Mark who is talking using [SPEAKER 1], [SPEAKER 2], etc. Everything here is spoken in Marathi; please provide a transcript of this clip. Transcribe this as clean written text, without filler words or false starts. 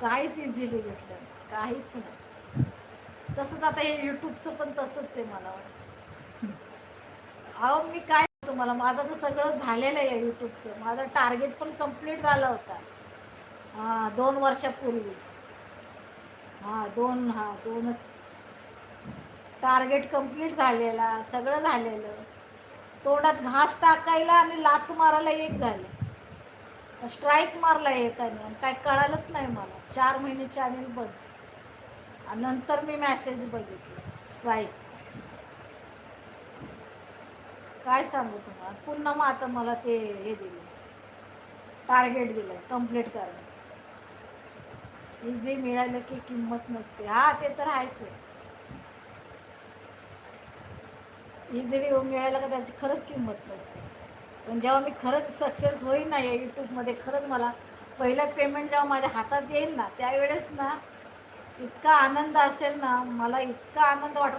[SPEAKER 1] काहीच इझिली भेटलं नाही, काहीच नाही. तसंच आता हे यूट्यूबचं पण तसंच आहे मला वाटतं. अहो मी काय तुम्हाला, माझं तर सगळं झालेलं आहे यूट्यूबचं. माझं टार्गेट पण कम्प्लीट झाला होता. हां, 2 वर्षापूर्वी. हां, 2च टार्गेट कम्प्लीट झालेला, सगळं झालेलं. तोंडात घास टाकायला आणि लात मारायला एक झालं. स्ट्राईक मारला एकाने आणि काय कळालंच नाही मला. 4 महिने चॅनेल बंद. आणि नंतर मी मेसेज बघितलं स्ट्राईकचा. काय सांगू तुम्हाला. पुन्हा मग आता मला ते हे दिलं, टार्गेट दिलंय कम्प्लीट करायचं. इझी मिळालं की किंमत नसते. हा ते तर आहेच आहे. इझिली मिळालं का त्याची खरंच किंमत नसते. पण जेव्हा मी खरंच सक्सेस होईन ना या यूट्यूबमध्ये, खरंच मला पहिलं पेमेंट जेव्हा माझ्या हातात येईल ना, त्यावेळेस ना इतका आनंद असेल ना, मला इतका आनंद वाटत